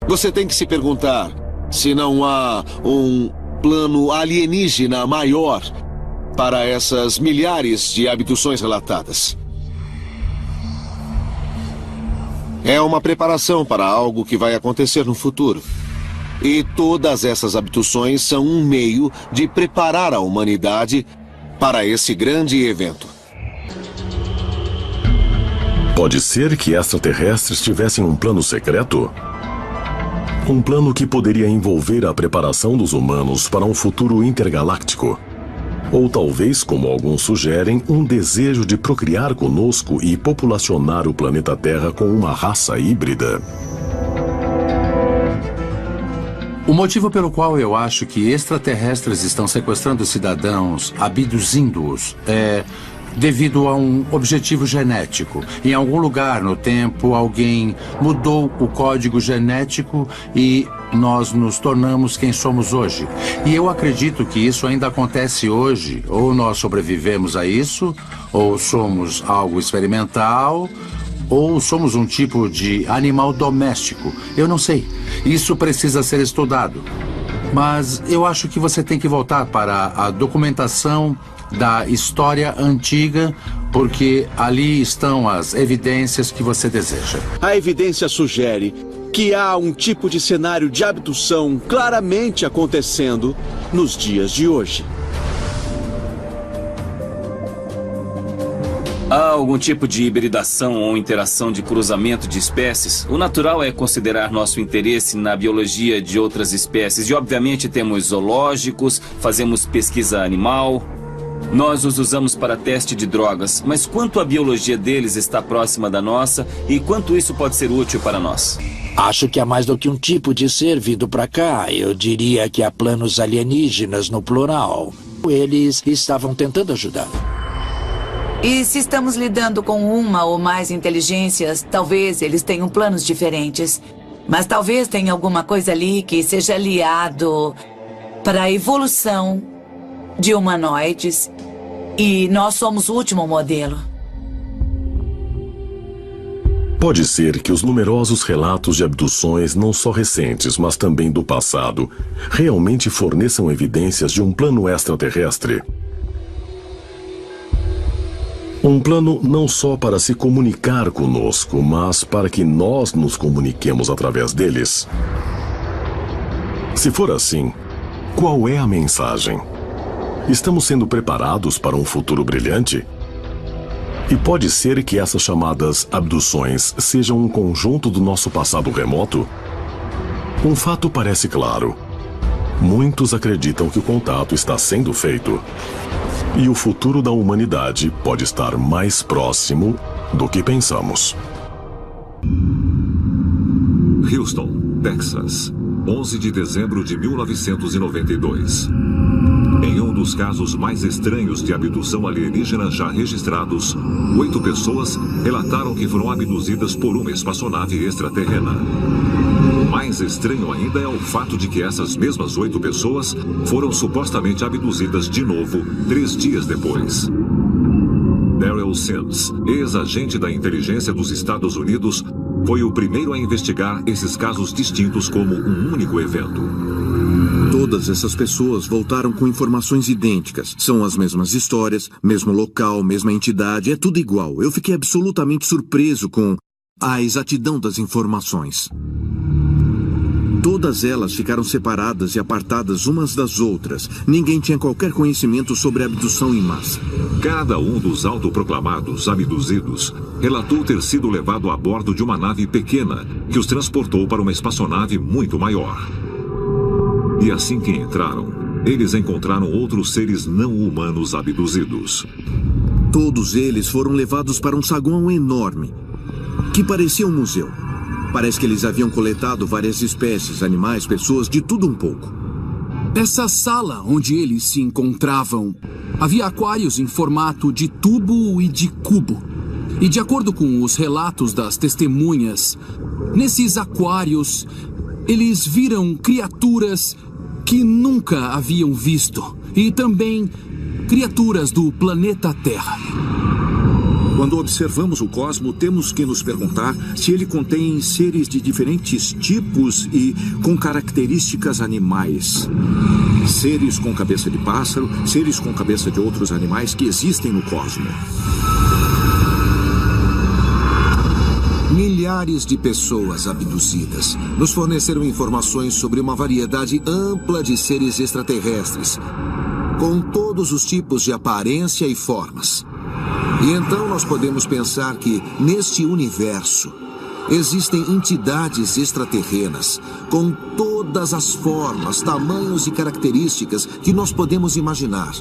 Você tem que se perguntar se não há um plano alienígena maior para essas milhares de abduções relatadas. É uma preparação para algo que vai acontecer no futuro. E todas essas abduções são um meio de preparar a humanidade para esse grande evento. Pode ser que extraterrestres tivessem um plano secreto? Um plano que poderia envolver a preparação dos humanos para um futuro intergaláctico. Ou talvez, como alguns sugerem, um desejo de procriar conosco e populacionar o planeta Terra com uma raça híbrida. O motivo pelo qual eu acho que extraterrestres estão sequestrando cidadãos, abduzindo-os, é devido a um objetivo genético. Em algum lugar no tempo, alguém mudou o código genético e nós nos tornamos quem somos hoje. E eu acredito que isso ainda acontece hoje. Ou nós sobrevivemos a isso, ou somos algo experimental, ou somos um tipo de animal doméstico. Eu não sei. Isso precisa ser estudado. Mas eu acho que você tem que voltar para a documentação da história antiga, porque ali estão as evidências que você deseja. A evidência sugere que há um tipo de cenário de abdução claramente acontecendo nos dias de hoje. Há algum tipo de hibridação ou interação de cruzamento de espécies? O natural é considerar nosso interesse na biologia de outras espécies. E, obviamente, temos zoológicos, fazemos pesquisa animal. Nós os usamos para teste de drogas. Mas quanto a biologia deles está próxima da nossa e quanto isso pode ser útil para nós? Acho que há mais do que um tipo de ser vindo para cá. Eu diria que há planos alienígenas no plural. Eles estavam tentando ajudar. E se estamos lidando com uma ou mais inteligências, talvez eles tenham planos diferentes. Mas talvez tenha alguma coisa ali que seja aliado para a evolução de humanoides. E nós somos o último modelo. Pode ser que os numerosos relatos de abduções, não só recentes, mas também do passado, realmente forneçam evidências de um plano extraterrestre. Um plano não só para se comunicar conosco, mas para que nós nos comuniquemos através deles. Se for assim, qual é a mensagem? Estamos sendo preparados para um futuro brilhante? E pode ser que essas chamadas abduções sejam um conjunto do nosso passado remoto? Um fato parece claro. Muitos acreditam que o contato está sendo feito. E o futuro da humanidade pode estar mais próximo do que pensamos. Houston, Texas, 11 de dezembro de 1992. Em um dos casos mais estranhos de abdução alienígena já registrados, 8 pessoas relataram que foram abduzidas por uma espaçonave extraterrena. Mais estranho ainda é o fato de que essas mesmas 8 pessoas foram supostamente abduzidas de novo 3 dias depois. Daryl Sims, ex-agente da inteligência dos Estados Unidos, foi o primeiro a investigar esses casos distintos como um único evento. Todas essas pessoas voltaram com informações idênticas. São as mesmas histórias, mesmo local, mesma entidade, é tudo igual. Eu fiquei absolutamente surpreso com a exatidão das informações. Todas elas ficaram separadas e apartadas umas das outras. Ninguém tinha qualquer conhecimento sobre a abdução em massa. Cada um dos autoproclamados abduzidos relatou ter sido levado a bordo de uma nave pequena que os transportou para uma espaçonave muito maior. E assim que entraram, eles encontraram outros seres não humanos abduzidos. Todos eles foram levados para um saguão enorme, que parecia um museu. Parece que eles haviam coletado várias espécies, animais, pessoas, de tudo um pouco. Nessa sala onde eles se encontravam, havia aquários em formato de tubo e de cubo. E de acordo com os relatos das testemunhas, nesses aquários, eles viram criaturas que nunca haviam visto. E também criaturas do planeta Terra. Quando observamos o cosmos, temos que nos perguntar se ele contém seres de diferentes tipos e com características animais. Seres com cabeça de pássaro, seres com cabeça de outros animais que existem no cosmos. Milhares de pessoas abduzidas nos forneceram informações sobre uma variedade ampla de seres extraterrestres, com todos os tipos de aparência e formas. E então nós podemos pensar que, neste universo, existem entidades extraterrenas com todas as formas, tamanhos e características que nós podemos imaginar,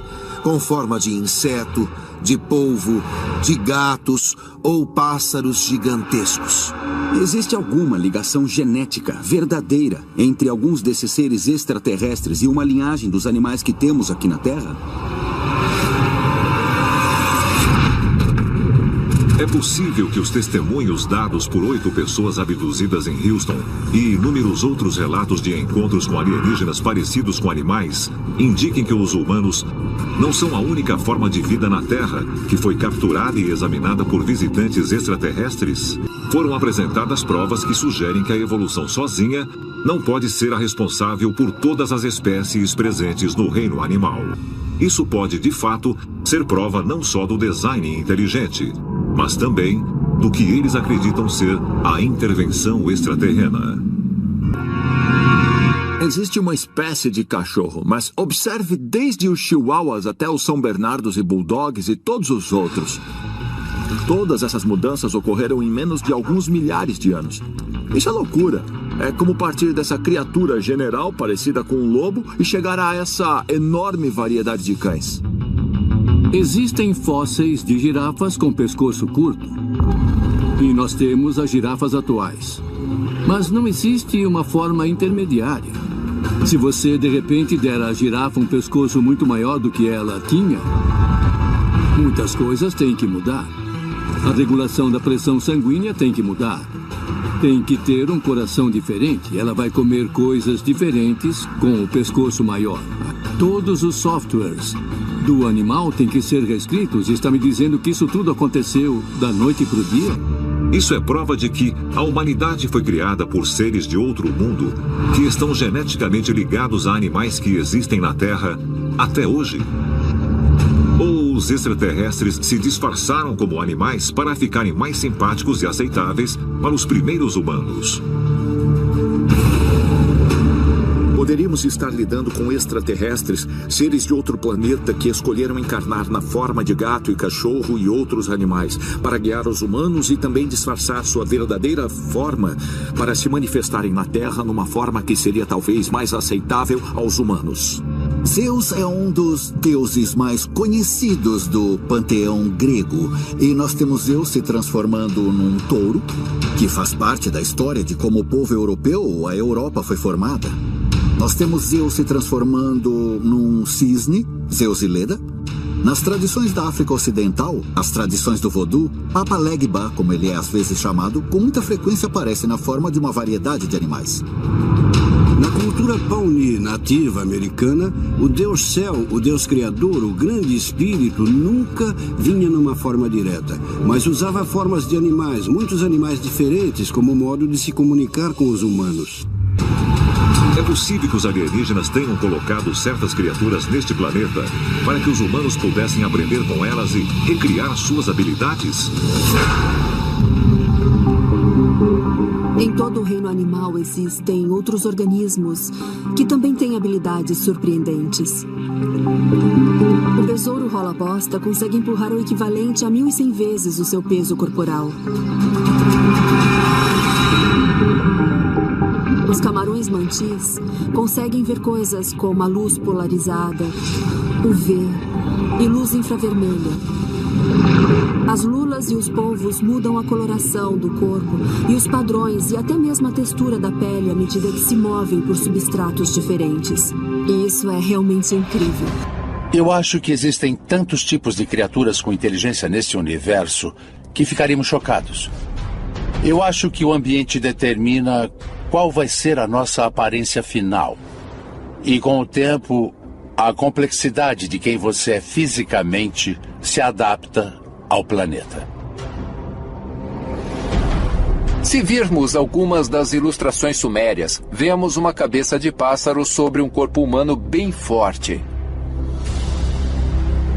com forma de inseto, de polvo, de gatos ou pássaros gigantescos. Existe alguma ligação genética verdadeira entre alguns desses seres extraterrestres e uma linhagem dos animais que temos aqui na Terra? É possível que os testemunhos dados por 8 pessoas abduzidas em Houston e inúmeros outros relatos de encontros com alienígenas parecidos com animais indiquem que os humanos não são a única forma de vida na Terra que foi capturada e examinada por visitantes extraterrestres? Foram apresentadas provas que sugerem que a evolução sozinha não pode ser a responsável por todas as espécies presentes no reino animal. Isso pode, de fato, ser prova não só do design inteligente, mas também do que eles acreditam ser a intervenção extraterrena. Existe uma espécie de cachorro, mas observe desde os chihuahuas até os São Bernardos e bulldogs e todos os outros. Todas essas mudanças ocorreram em menos de alguns milhares de anos. Isso é loucura. É como partir dessa criatura general parecida com um lobo e chegar a essa enorme variedade de cães. Existem fósseis de girafas com pescoço curto. E nós temos as girafas atuais. Mas não existe uma forma intermediária. Se você, de repente, der à girafa um pescoço muito maior do que ela tinha, muitas coisas têm que mudar. A regulação da pressão sanguínea tem que mudar. Tem que ter um coração diferente. Ela vai comer coisas diferentes com o pescoço maior. Todos os softwares do animal têm que ser reescritos. E está me dizendo que isso tudo aconteceu da noite para o dia? Isso é prova de que a humanidade foi criada por seres de outro mundo que estão geneticamente ligados a animais que existem na Terra até hoje. Ou os extraterrestres se disfarçaram como animais para ficarem mais simpáticos e aceitáveis para os primeiros humanos. Poderíamos estar lidando com extraterrestres, seres de outro planeta que escolheram encarnar na forma de gato e cachorro e outros animais, para guiar os humanos e também disfarçar sua verdadeira forma para se manifestarem na Terra numa forma que seria talvez mais aceitável aos humanos. Zeus é um dos deuses mais conhecidos do panteão grego. E nós temos Zeus se transformando num touro, que faz parte da história de como o povo europeu, a Europa, foi formada. Nós temos Zeus se transformando num cisne, Zeus e Leda. Nas tradições da África Ocidental, as tradições do vodu, Papa Legba, como ele é às vezes chamado, com muita frequência aparece na forma de uma variedade de animais. Na cultura Pawnee nativa americana, o Deus Céu, o Deus Criador, o grande espírito, nunca vinha numa forma direta, mas usava formas de animais, muitos animais diferentes, como modo de se comunicar com os humanos. É possível que os alienígenas tenham colocado certas criaturas neste planeta para que os humanos pudessem aprender com elas e recriar suas habilidades? Em todo o reino animal existem outros organismos que também têm habilidades surpreendentes. O besouro rola-bosta consegue empurrar o equivalente a 1.100 vezes o seu peso corporal. Os camarões mantis conseguem ver coisas como a luz polarizada, UV e luz infravermelha. As lulas e os polvos mudam a coloração do corpo e os padrões e até mesmo a textura da pele à medida que se movem por substratos diferentes. E isso é realmente incrível. Eu acho que existem tantos tipos de criaturas com inteligência neste universo que ficaríamos chocados. Eu acho que o ambiente determina qual vai ser a nossa aparência final. E com o tempo, a complexidade de quem você é fisicamente se adapta ao planeta. Se virmos algumas das ilustrações sumérias, vemos uma cabeça de pássaro sobre um corpo humano bem forte.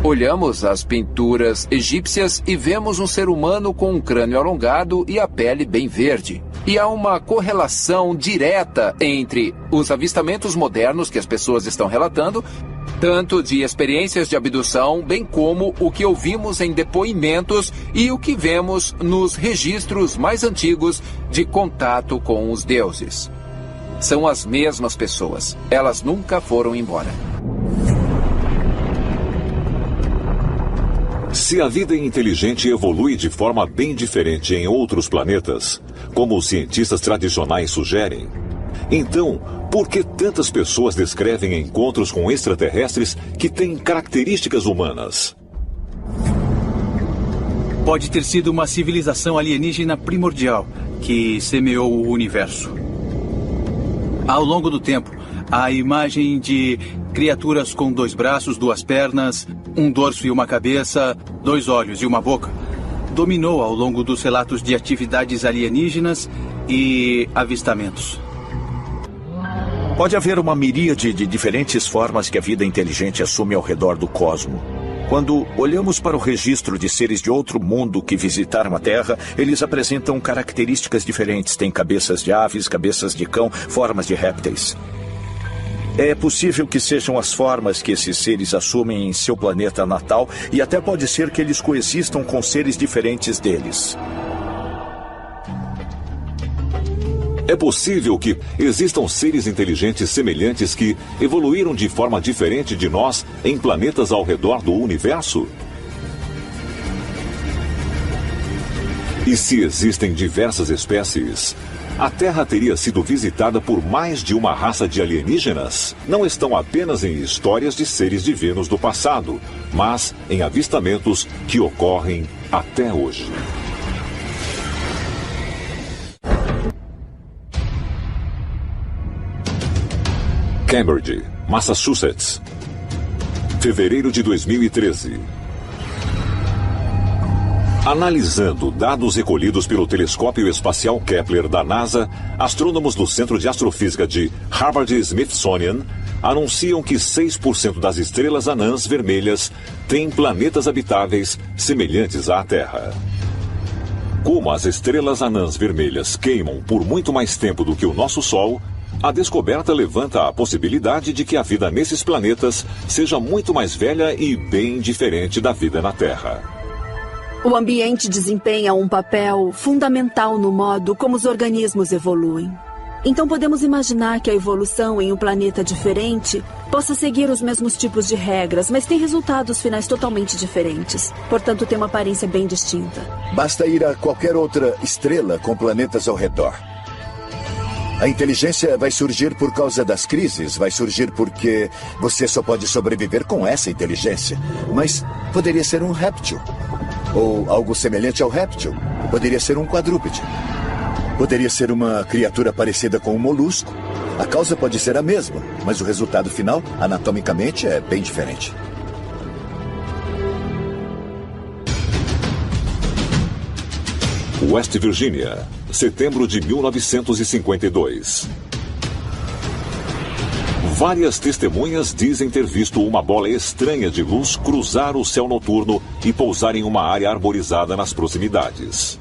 Olhamos as pinturas egípcias e vemos um ser humano com um crânio alongado e a pele bem verde. E há uma correlação direta entre os avistamentos modernos que as pessoas estão relatando, tanto de experiências de abdução, bem como o que ouvimos em depoimentos e o que vemos nos registros mais antigos de contato com os deuses. São as mesmas pessoas. Elas nunca foram embora. Se a vida inteligente evolui de forma bem diferente em outros planetas, como os cientistas tradicionais sugerem, então, por que tantas pessoas descrevem encontros com extraterrestres que têm características humanas? Pode ter sido uma civilização alienígena primordial que semeou o universo. Ao longo do tempo, a imagem de criaturas com 2 braços, 2 pernas, um dorso e uma cabeça, 2 olhos e uma boca dominou ao longo dos relatos de atividades alienígenas e avistamentos. Pode haver uma miríade de diferentes formas que a vida inteligente assume ao redor do cosmo. Quando olhamos para o registro de seres de outro mundo que visitaram a Terra, eles apresentam características diferentes. Têm cabeças de aves, cabeças de cão, formas de répteis. É possível que sejam as formas que esses seres assumem em seu planeta natal e até pode ser que eles coexistam com seres diferentes deles. É possível que existam seres inteligentes semelhantes que evoluíram de forma diferente de nós em planetas ao redor do universo? E se existem diversas espécies, a Terra teria sido visitada por mais de uma raça de alienígenas? Não estão apenas em histórias de seres divinos do passado, mas em avistamentos que ocorrem até hoje. Cambridge, Massachusetts, fevereiro de 2013. Analisando dados recolhidos pelo telescópio espacial Kepler da NASA, astrônomos do Centro de Astrofísica de Harvard-Smithsonian anunciam que 6% das estrelas anãs vermelhas têm planetas habitáveis semelhantes à Terra. Como as estrelas anãs vermelhas queimam por muito mais tempo do que o nosso Sol, a descoberta levanta a possibilidade de que a vida nesses planetas seja muito mais velha e bem diferente da vida na Terra. O ambiente desempenha um papel fundamental no modo como os organismos evoluem. Então podemos imaginar que a evolução em um planeta diferente possa seguir os mesmos tipos de regras, mas tem resultados finais totalmente diferentes. Portanto, tem uma aparência bem distinta. Basta ir a qualquer outra estrela com planetas ao redor. A inteligência vai surgir por causa das crises, vai surgir porque você só pode sobreviver com essa inteligência. Mas poderia ser um réptil, ou algo semelhante ao réptil. Poderia ser um quadrúpede. Poderia ser uma criatura parecida com um molusco. A causa pode ser a mesma, mas o resultado final, anatomicamente, é bem diferente. West Virginia, setembro de 1952. Várias testemunhas dizem ter visto uma bola estranha de luz cruzar o céu noturno e pousar em uma área arborizada nas proximidades.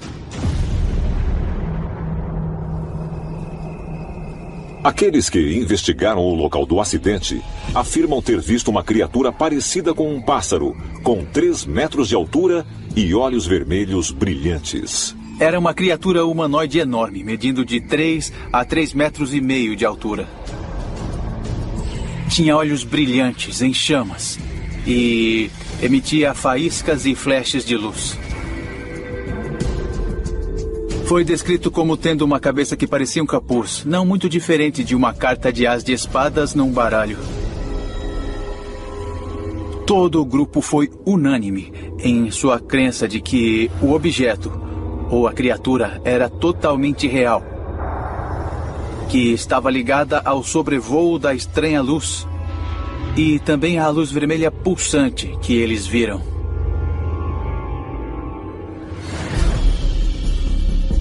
Aqueles que investigaram o local do acidente afirmam ter visto uma criatura parecida com um pássaro, com 3 metros de altura e olhos vermelhos brilhantes. Era uma criatura humanoide enorme, medindo de 3 a 3,5 metros de altura. Tinha olhos brilhantes, em chamas, e emitia faíscas e flashes de luz. Foi descrito como tendo uma cabeça que parecia um capuz, não muito diferente de uma carta de as de espadas num baralho. Todo o grupo foi unânime em sua crença de que o objeto ou a criatura era totalmente real, que estava ligada ao sobrevoo da estranha luz e também à luz vermelha pulsante que eles viram.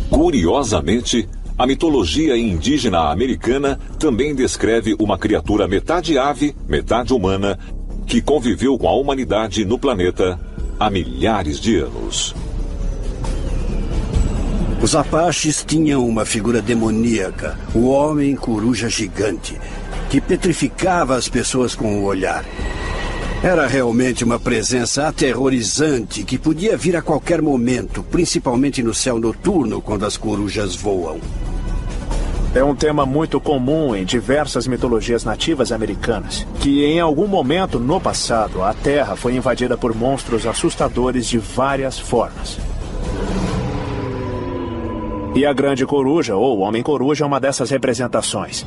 Curiosamente, a mitologia indígena americana também descreve uma criatura metade ave, metade humana, que conviveu com a humanidade no planeta há milhares de anos. Os Apaches tinham uma figura demoníaca, o homem coruja gigante, que petrificava as pessoas com o olhar. Era realmente uma presença aterrorizante que podia vir a qualquer momento, principalmente no céu noturno, quando as corujas voam. É um tema muito comum em diversas mitologias nativas americanas, que em algum momento no passado a Terra foi invadida por monstros assustadores de várias formas. E a Grande Coruja, ou Homem-Coruja, é uma dessas representações.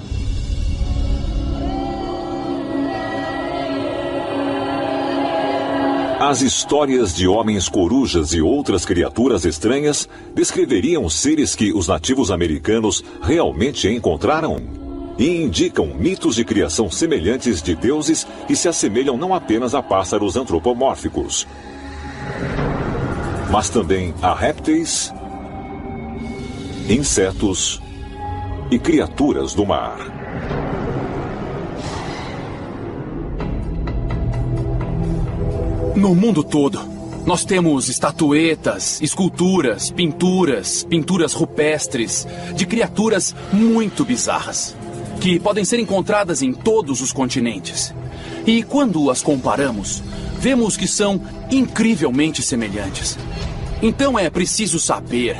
As histórias de homens corujas e outras criaturas estranhas descreveriam seres que os nativos americanos realmente encontraram e indicam mitos de criação semelhantes de deuses que se assemelham não apenas a pássaros antropomórficos, mas também a répteis, insetos e criaturas do mar. No mundo todo, nós temos estatuetas, esculturas, pinturas rupestres de criaturas muito bizarras, que podem ser encontradas em todos os continentes. E quando as comparamos, vemos que são incrivelmente semelhantes. Então é preciso saber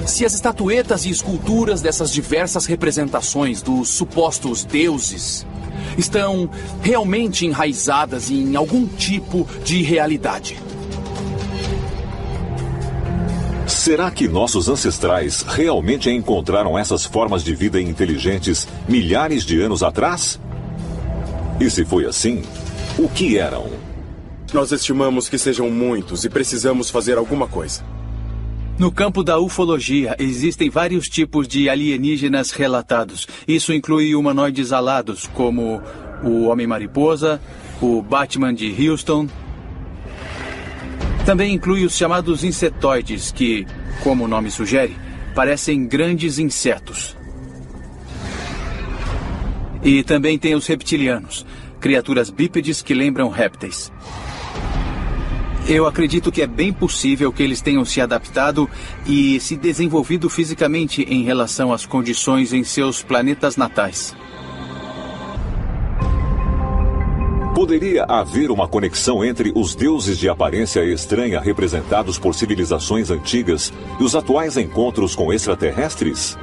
se as estatuetas e esculturas dessas diversas representações dos supostos deuses estão realmente enraizadas em algum tipo de realidade. Será que nossos ancestrais realmente encontraram essas formas de vida inteligentes milhares de anos atrás? E se foi assim, o que eram? Nós estimamos que sejam muitos e precisamos fazer alguma coisa. No campo da ufologia, existem vários tipos de alienígenas relatados. Isso inclui humanoides alados, como o Homem-Mariposa, o Batman de Houston. Também inclui os chamados insetoides, que, como o nome sugere, parecem grandes insetos. E também tem os reptilianos, criaturas bípedes que lembram répteis. Eu acredito que é bem possível que eles tenham se adaptado e se desenvolvido fisicamente em relação às condições em seus planetas natais. Poderia haver uma conexão entre os deuses de aparência estranha representados por civilizações antigas e os atuais encontros com extraterrestres?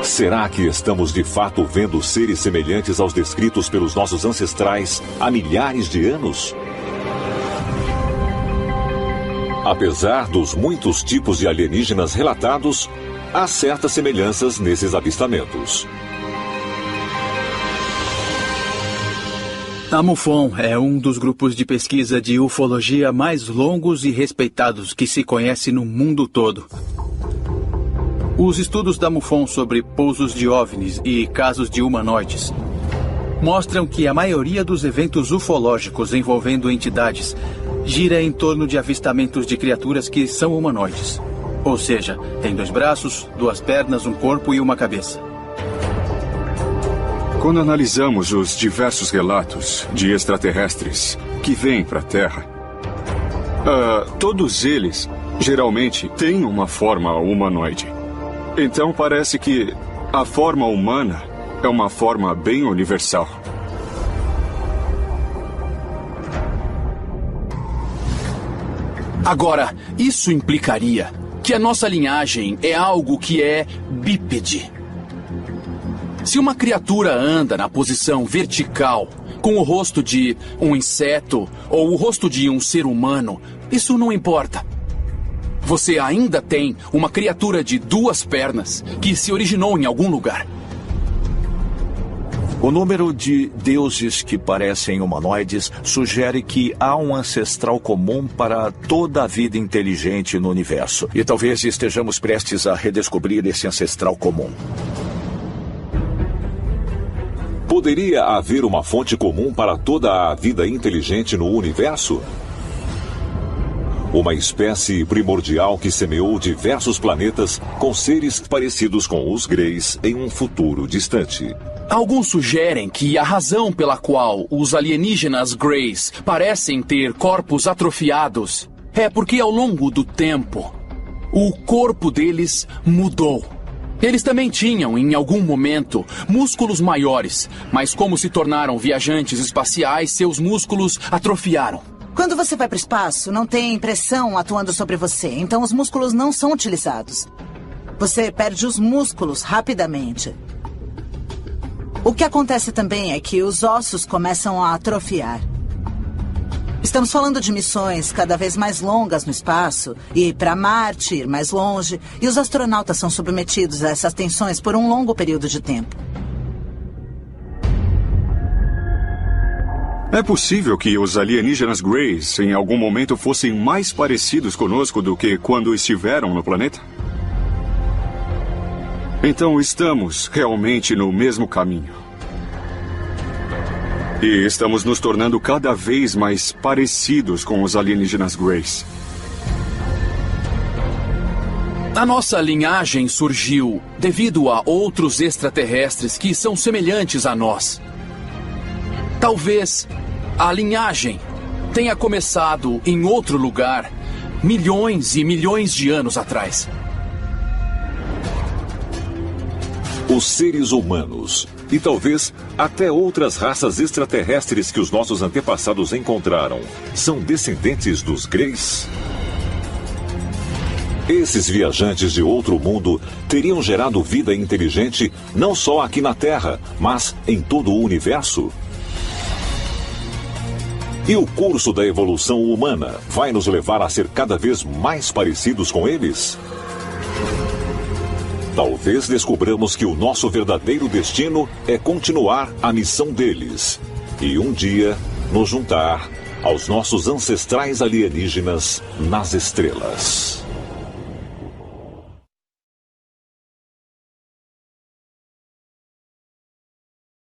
Será que estamos de fato vendo seres semelhantes aos descritos pelos nossos ancestrais há milhares de anos? Apesar dos muitos tipos de alienígenas relatados, há certas semelhanças nesses avistamentos. A MUFON é um dos grupos de pesquisa de ufologia mais longos e respeitados que se conhece no mundo todo. Os estudos da MUFON sobre pousos de OVNIs e casos de humanoides mostram que a maioria dos eventos ufológicos envolvendo entidades gira em torno de avistamentos de criaturas que são humanoides. Ou seja, tem 2 braços, 2 pernas, um corpo e uma cabeça. Quando analisamos os diversos relatos de extraterrestres que vêm para a Terra, todos eles geralmente têm uma forma humanoide. Então parece que a forma humana é uma forma bem universal. Agora, isso implicaria que a nossa linhagem é algo que é bípede. Se uma criatura anda na posição vertical, com o rosto de um inseto ou o rosto de um ser humano, isso não importa. Você ainda tem uma criatura de 2 pernas que se originou em algum lugar. O número de deuses que parecem humanoides sugere que há um ancestral comum para toda a vida inteligente no universo. E talvez estejamos prestes a redescobrir esse ancestral comum. Poderia haver uma fonte comum para toda a vida inteligente no universo? Uma espécie primordial que semeou diversos planetas com seres parecidos com os Greys em um futuro distante. Alguns sugerem que a razão pela qual os alienígenas Greys parecem ter corpos atrofiados é porque ao longo do tempo, o corpo deles mudou. Eles também tinham, em algum momento, músculos maiores, mas como se tornaram viajantes espaciais, seus músculos atrofiaram. Quando você vai para o espaço, não tem pressão atuando sobre você, então os músculos não são utilizados. Você perde os músculos rapidamente. O que acontece também é que os ossos começam a atrofiar. Estamos falando de missões cada vez mais longas no espaço, ir para Marte, ir mais longe, e os astronautas são submetidos a essas tensões por um longo período de tempo. É possível que os alienígenas Greys em algum momento fossem mais parecidos conosco do que quando estiveram no planeta? Então estamos realmente no mesmo caminho. E estamos nos tornando cada vez mais parecidos com os alienígenas Greys. A nossa linhagem surgiu devido a outros extraterrestres que são semelhantes a nós. Talvez a linhagem tenha começado em outro lugar milhões e milhões de anos atrás. Os seres humanos e talvez até outras raças extraterrestres que os nossos antepassados encontraram são descendentes dos Greys? Esses viajantes de outro mundo teriam gerado vida inteligente não só aqui na Terra, mas em todo o universo? E o curso da evolução humana vai nos levar a ser cada vez mais parecidos com eles? Talvez descobramos que o nosso verdadeiro destino é continuar a missão deles e um dia nos juntar aos nossos ancestrais alienígenas nas estrelas.